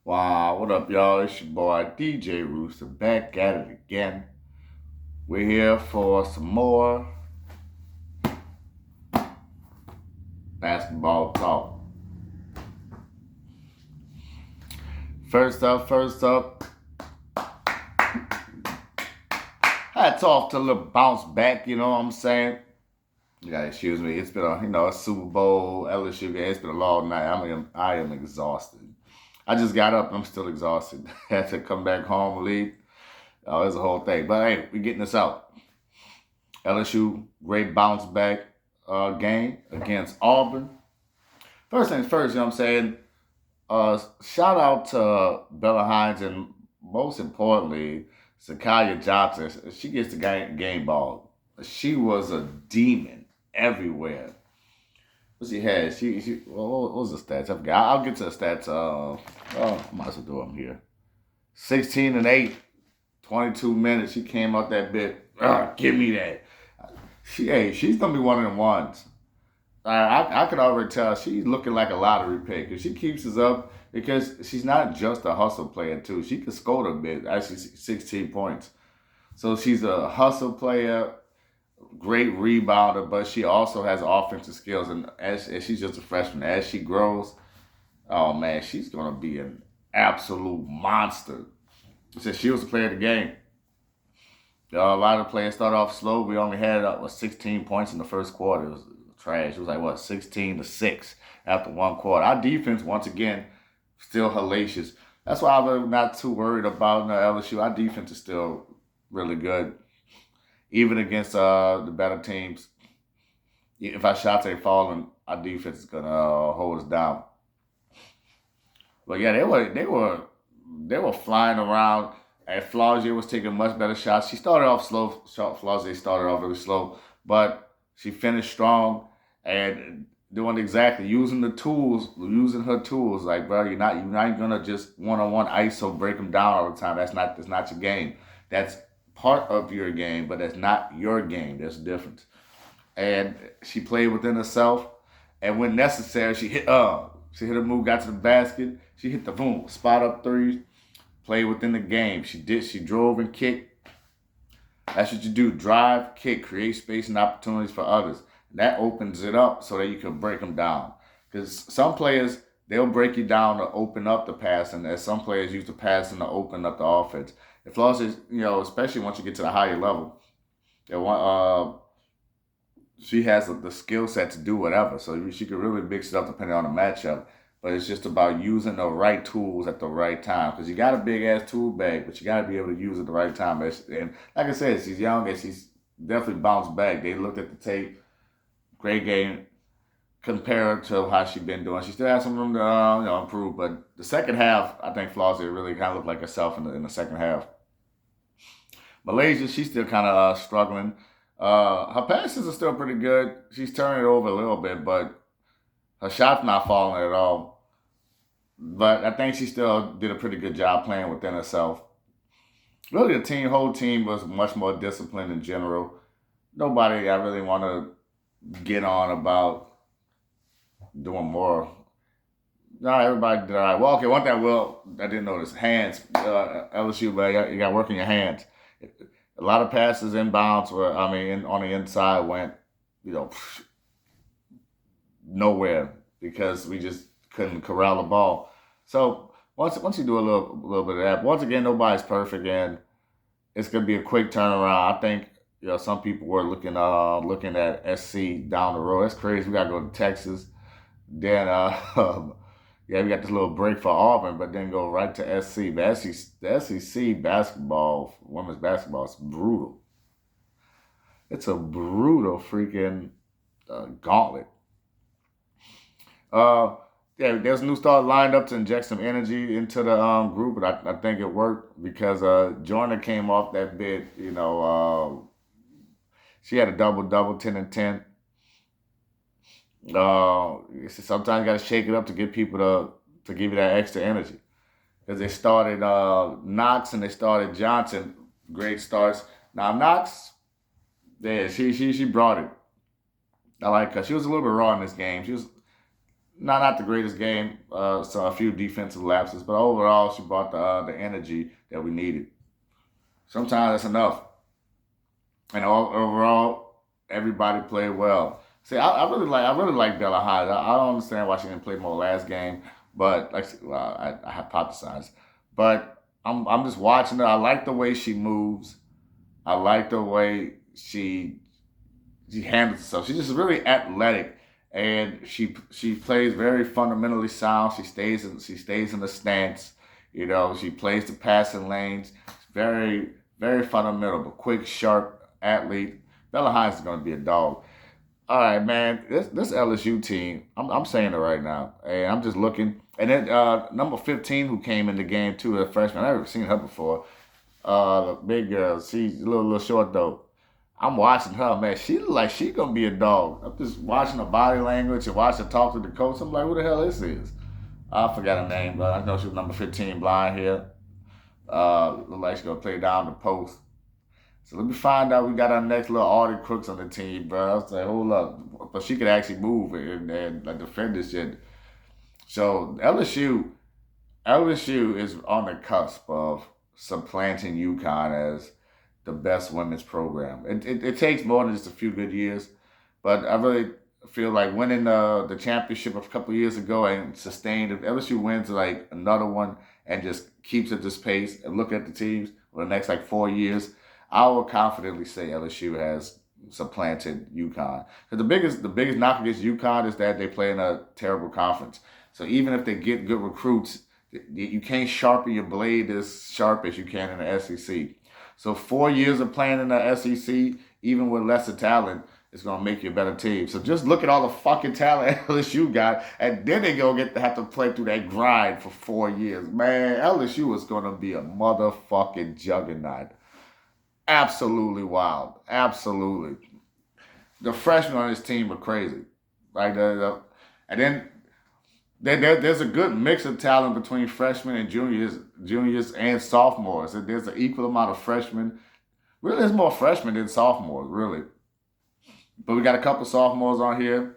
Wow, what up, y'all? It's your boy DJ Rooster back at it again. We're here for some more basketball talk. First up, hats off to a little bounce back, you know what I'm saying? You gotta excuse me. It's been a Super Bowl, LSU game. It's been a long night. I am exhausted. I just got up. I'm still exhausted. Had to come back home, leave. Oh, it's a whole thing. But hey, we're getting this out. LSU, great bounce back game against Auburn. First things first, you know what I'm saying? Shout out to Bella Hines and most importantly, Sakaya Johnson. She gets the game ball. She was a demon everywhere. What she had? What was the stats? I forgot. I'll get to the stats. I might as well do them here. 16 and 8, 22 minutes. She came out that bit. Give me that. She's gonna be one of them ones. I could already tell she's looking like a lottery pick. If she keeps us up, because she's not just a hustle player too. She can score a bit. Actually, 16 points. So she's a hustle player, great rebounder, but she also has offensive skills. And as she's just a freshman, as she grows, oh man, she's gonna be an absolute monster. Since she was the player of the game. A lot of players start off slow. We only had 16 points in the first quarter. It was trash. It was like 16-6 after one quarter. Our defense, once again, still hellacious. That's why I'm not too worried about LSU. Our defense is still really good, even against the better teams. If our shots ain't falling, our defense is gonna hold us down. But yeah, they were flying around. And Flausier was taking much better shots. She started off slow. Flausier started off really slow, but she finished strong and doing exactly using the tools, using her tools. Like, bro, you're not gonna just one-on-one ISO break them down all the time. That's not your game. That's part of your game, but that's not your game. There's a difference. And she played within herself, and when necessary, she hit a move, got to the basket. She hit the boom spot up threes. Play within the game. She drove and kicked. That's what you do. Drive, kick, create space and opportunities for others. That opens it up so that you can break them down. Because some players, they'll break you down to open up the pass, and as some players use the passing to open up the offense. If Floss is, especially once you get to the higher level, she has the skill set to do whatever. So she could really mix it up depending on the matchup. But it's just about using the right tools at the right time. Because you got a big ass tool bag, but you got to be able to use it at the right time. And like I said, she's young and she's definitely bounced back. They looked at the tape, great game compared to how she's been doing. She still has some room to improve. But the second half, I think Flossie really kind of looked like herself in the second half. Malaysia, she's still kind of struggling. Her passes are still pretty good. She's turning it over a little bit, but her shot's not falling at all. But I think she still did a pretty good job playing within herself. Really, whole team was much more disciplined in general. Nobody I really want to get on about doing more. No, everybody did all right. Well, okay, one thing I didn't notice. Hands. LSU, but you got to work in your hands. A lot of passes inbounds on the inside went, nowhere because we just couldn't corral the ball. So once you do a little bit of that, once again nobody's perfect and it's gonna be a quick turnaround. I think some people were looking at SC down the road. That's crazy. We gotta go to Texas. Then yeah, we got this little break for Auburn, but then go right to SC. The SEC basketball, women's basketball, is brutal. It's a brutal freaking gauntlet. Yeah, there's a new star lined up to inject some energy into the group, but I think it worked because Jordan came off that bit. She had a double, 10 and 10. Sometimes you got to shake it up to get people to give you that extra energy. Because they started Knox and they started Johnson, great starts. Now Knox, yeah, she brought it. I like her. She was a little bit raw in this game. She was not the greatest game. So a few defensive lapses, but overall she brought the energy that we needed. Sometimes that's enough. And overall, everybody played well. See, I really like Bella Hyde. I don't understand why she didn't play more last game, but like, well, I hypothesize. But I'm just watching her. I like the way she moves. I like the way she handles herself. She's just really athletic, and she plays very fundamentally sound. She stays in the stance. You know, she plays the passing lanes. Very very fundamental, but quick, sharp athlete. Bella Hines is going to be a dog. All right, man. This LSU team, I'm saying it right now, and I'm just looking. And then number 15, who came in the game too, a freshman. I've never seen her before. Big girl. She's a little short though. I'm watching her, man. She look like she gonna be a dog. I'm just watching her body language and watching her talk to the coach. I'm like, who the hell this is? I forgot her name, but I know she was number 15, blonde hair. Look like she's gonna play down the post. So let me find out. We got our next little Audie Crooks on the team, bro. I was like, hold up, but she could actually move and like defend this shit. So LSU is on the cusp of supplanting UConn as the best women's program. It takes more than just a few good years, but I really feel like winning the championship a couple years ago and sustained. If LSU wins like another one and just keeps at this pace and look at the teams for the next like 4 years, I will confidently say LSU has supplanted UConn. Because the biggest knock against UConn is that they play in a terrible conference. So even if they get good recruits, you can't sharpen your blade as sharp as you can in the SEC. So 4 years of playing in the SEC, even with lesser talent, is gonna make you a better team. So just look at all the fucking talent LSU got, and then they gonna have to play through that grind for 4 years. Man, LSU is gonna be a motherfucking juggernaut. Absolutely wild. Absolutely. The freshmen on this team are crazy. Like and then there's a good mix of talent between freshmen and juniors and sophomores. There's an equal amount of freshmen. Really, there's more freshmen than sophomores, really. But we got a couple sophomores on here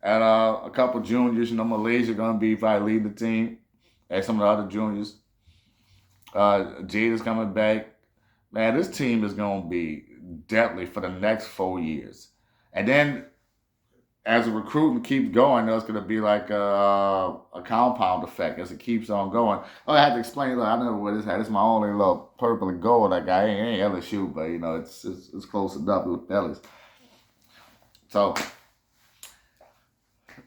and a couple juniors. You know, Malaysia gonna be probably leading the team, and some of the other juniors. Jade is coming back. Man, this team is gonna be deadly for the next 4 years. And then as the recruiting keeps going, there's going to be like a compound effect as it keeps on going. Oh, I had to explain. Look, I never wear this hat. It's my only little purple and gold. Like I ain't LSU, but you know it's close enough with bellies. So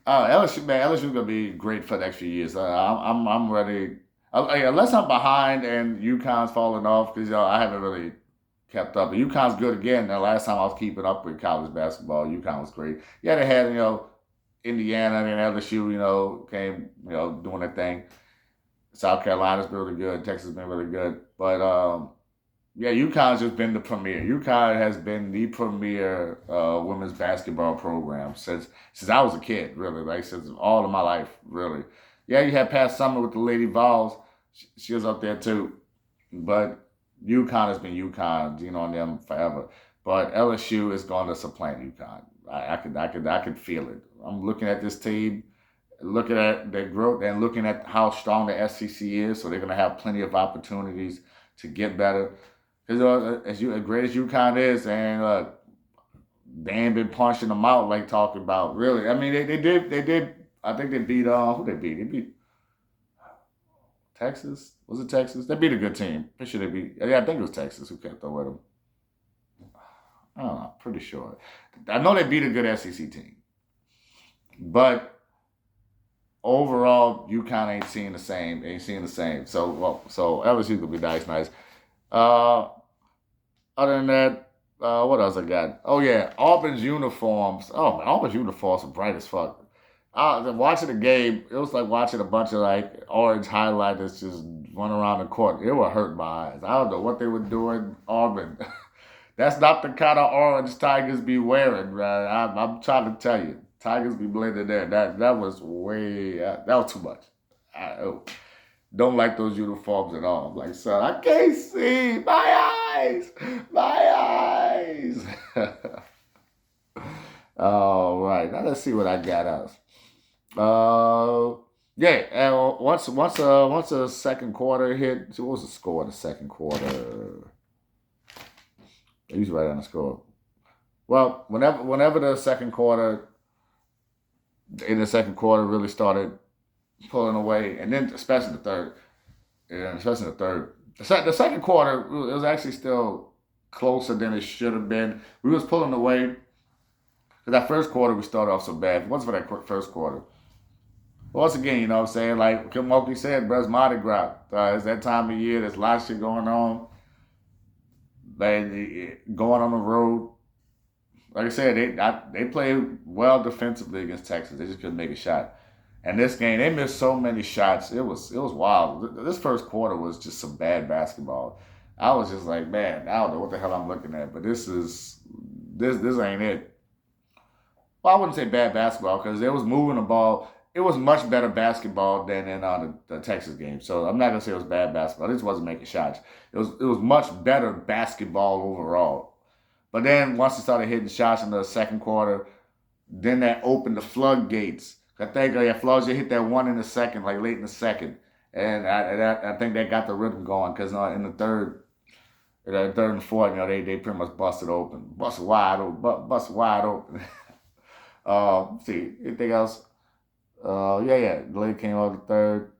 LSU, man, LSU gonna be great for the next few years. I'm ready. Unless I'm behind and UConn's falling off because I haven't really kept up. But UConn's good again. The last time I was keeping up with college basketball, UConn was great. Yeah, they had Indiana and LSU, came doing their thing. South Carolina's been really good. Texas has been really good. But yeah, UConn's just been the premier. UConn has been the premier women's basketball program since I was a kid, really, like since all of my life, really. Yeah, you had Pat Summer with the Lady Vols. She was up there too. But UConn has been UConn, on them forever. But LSU is going to supplant UConn. I could feel it. I'm looking at this team, looking at their growth, and looking at how strong the SEC is. So they're going to have plenty of opportunities to get better. Because as great as UConn is, and they ain't been punching them out like talking about. Really, I mean they did. I think they beat who they beat. They beat Texas. Was it Texas? They beat a good team. Pretty sure they beat. Yeah, I think it was Texas who kept up with them. I don't know. Pretty sure. I know they beat a good SEC team, but overall, UConn ain't seeing the same. Ain't seeing the same. So LSU could be nice. Uh, Other than that, what else I got? Oh yeah, Auburn's uniforms. Oh man, Auburn's uniforms are bright as fuck. Watching the game, it was like watching a bunch of like orange highlighters just run around the court. It would hurt my eyes. I don't know what they were doing, Auburn. That's not the kind of orange Tigers be wearing, right? I'm trying to tell you, Tigers be blending there. That was that was too much. Don't like those uniforms at all. I'm like, son, I can't see. My eyes. All right, now let's see what I got else. Uh, yeah. Once the second quarter hit, so what was the score in the second quarter? He's right on the score. Well, whenever the second quarter in the second quarter really started pulling away, and then especially the third, yeah, especially the third. The second quarter it was actually still closer than it should have been. We was pulling away because that first quarter we started off so bad. If it wasn't for that first quarter, once again, you know what I'm saying? Like Kim said, bro, it's Mardi Gras. It's that time of year. There's a lot of shit going on. Going on the road. Like I said, they played well defensively against Texas. They just couldn't make a shot. And this game, they missed so many shots. It was wild. This first quarter was just some bad basketball. I was just like, man, I don't know what the hell I'm looking at, but this ain't it. Well, I wouldn't say bad basketball because they was moving the ball. It was much better basketball than in the Texas game. So I'm not gonna say it was bad basketball. This wasn't making shots. It was much better basketball overall. But then once they started hitting shots in the second quarter, then that opened the floodgates. I think Florida hit that one in the second, like late in the second, and I think that got the rhythm going because in the third and fourth, they pretty much busted open, busted wide open. See anything else? Yeah. The lady came out the third.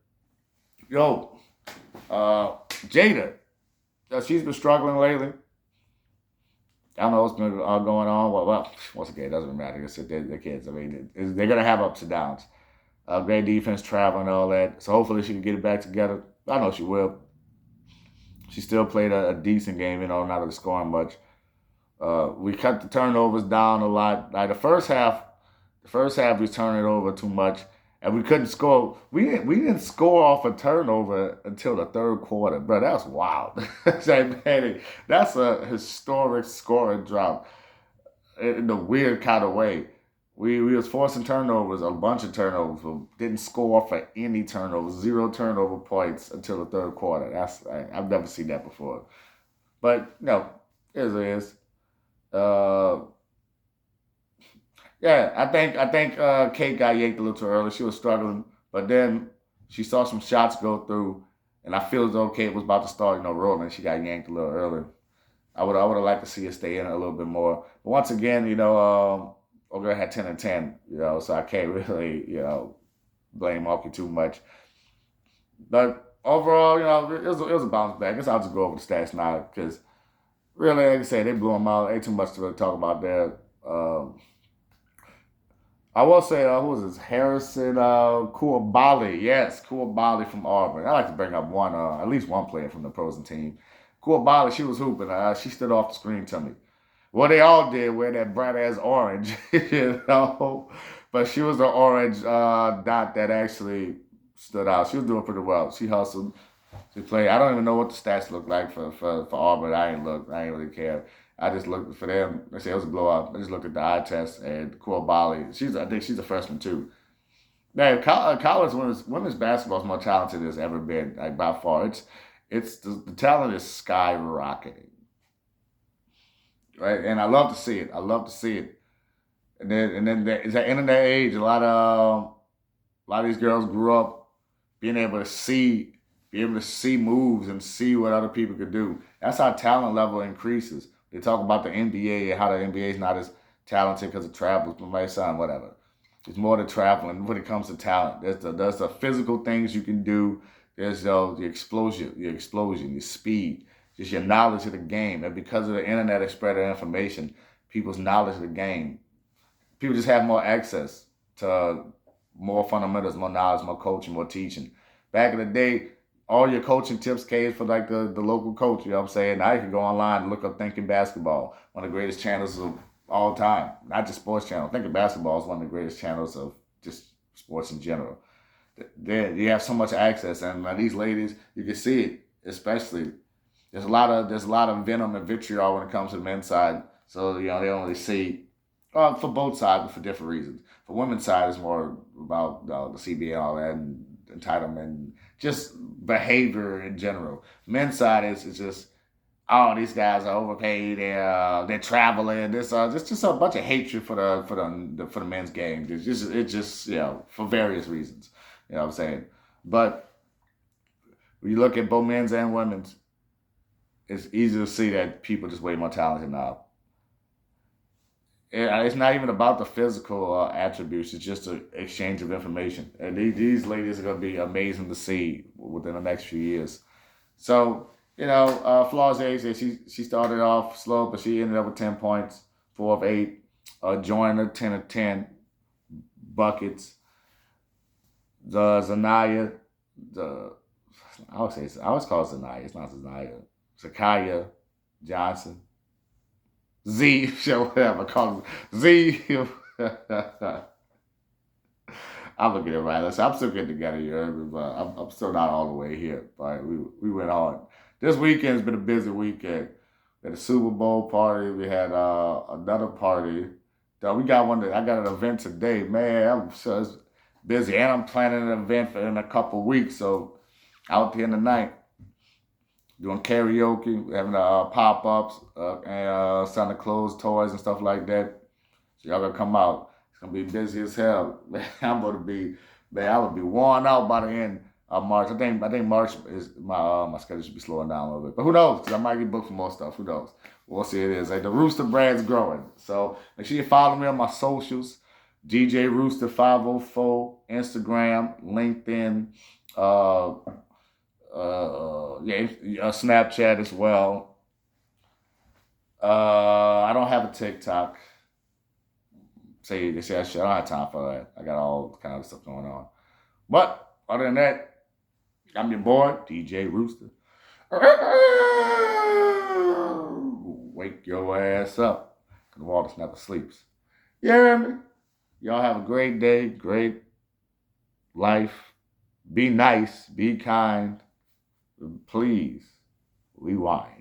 Yo, Jada, she's been struggling lately. I don't know what's been going on. Well, once again, it doesn't matter. It's the kids. I mean, they're gonna have ups and downs. Great defense, traveling, all that. So hopefully she can get it back together. I know she will. She still played a decent game, not really scoring much. We cut the turnovers down a lot. Like the first half we turned it over too much, and we couldn't score. We didn't score off a turnover until the third quarter, bro. That's wild. That's a historic scoring drought in a weird kind of way. We was forcing turnovers, a bunch of turnovers, but didn't score for any turnovers, zero turnover points until the third quarter. I've never seen that before. But no, it is. Uh, yeah, I think Kate got yanked a little too early. She was struggling, but then she saw some shots go through, and I feel as though Kate was about to start, rolling. She got yanked a little early. I would have liked to see her stay in it a little bit more. But once again, O'Gara had 10 and 10, so I can't really, blame Marky too much. But overall, it was a bounce back. I guess I'll just go over the stats now because really, like I say, they blew them out. Ain't too much to really talk about there. I will say, who was this? Harrison Koulibaly. Yes, Koulibaly from Auburn. I like to bring up at least one player from the opposing team. Koulibaly, she was hooping. She stood off the screen to me. Well, they all did wear that bright ass orange, But she was the orange dot that actually stood out. She was doing pretty well. She hustled. She played. I don't even know what the stats look like for Auburn. I ain't looked. I ain't really care. I just looked for them. They say it was a blowout. I just looked at the eye test and Koulibaly. I think she's a freshman too. Now, college women's basketball is more talented than it's ever been, like by far. It's the talent is skyrocketing, right? And I love to see it. I love to see it. And then it's that internet age. A lot of these girls grew up being able to see moves and see what other people could do. That's how talent level increases. They talk about the NBA and how the NBA is not as talented because it travels, but my son, whatever. It's more than traveling when it comes to talent. There's the physical things you can do. There's the explosion, your speed, just your knowledge of the game. And because of the internet and spread of information, people's knowledge of the game, people just have more access to more fundamentals, more knowledge, more coaching, more teaching. Back in the day, all your coaching tips came from like the local coach, you know what I'm saying? Now you can go online and look up Thinking Basketball, one of the greatest channels of all time. Not just sports channel. Thinking Basketball is one of the greatest channels of just sports in general. There you have so much access, and these ladies, you can see it, especially. There's a lot of venom and vitriol when it comes to the men's side. So they don't really see for both sides, but for different reasons. For women's side, it's more about the CBA and all that, and entitlement, just behavior in general. Men's side is just oh, these guys are overpaid. They're traveling. This just a bunch of hatred for the men's game. It's just for various reasons. You know what I'm saying? But when you look at both men's and women's, it's easy to see that people just way more talented now. It's not even about the physical attributes. It's just an exchange of information. And these ladies are going to be amazing to see within the next few years. So, Flores, she started off slow, but she ended up with 10 points, 4 of 8, Joyner 10 of 10 buckets. The Zanaya, the I always call it Zanaya. It's not Zanaya. Zakaya Johnson. Z, whatever, call it Z. I'm gonna get it right. Listen, I'm still getting together here, but I'm still not all the way here. But we went on. This weekend's been a busy weekend. We had a Super Bowl party. We had another party. We got one. I got an event today, man. I'm so it's busy, and I'm planning an event for in a couple of weeks. So out here tonight, doing karaoke, we're having pop ups and Santa Claus toys and stuff like that. So y'all gonna come out. It's gonna be busy as hell. Man, I would be worn out by the end of March. I think March is my schedule should be slowing down a little bit. But who knows? Because I might get booked for more stuff. Who knows? We'll see. It is like the Rooster brand's growing. So make sure you follow me on my socials. DJ Rooster 504, Instagram, LinkedIn, Snapchat as well. I don't have a TikTok. They say I should. I don't have time for that. I got all kind of stuff going on. But other than that, I'm your boy, DJ Rooster. Wake your ass up. The Walters never sleeps. You hear me? Y'all have a great day, great life. Be nice, be kind. Please, rewind.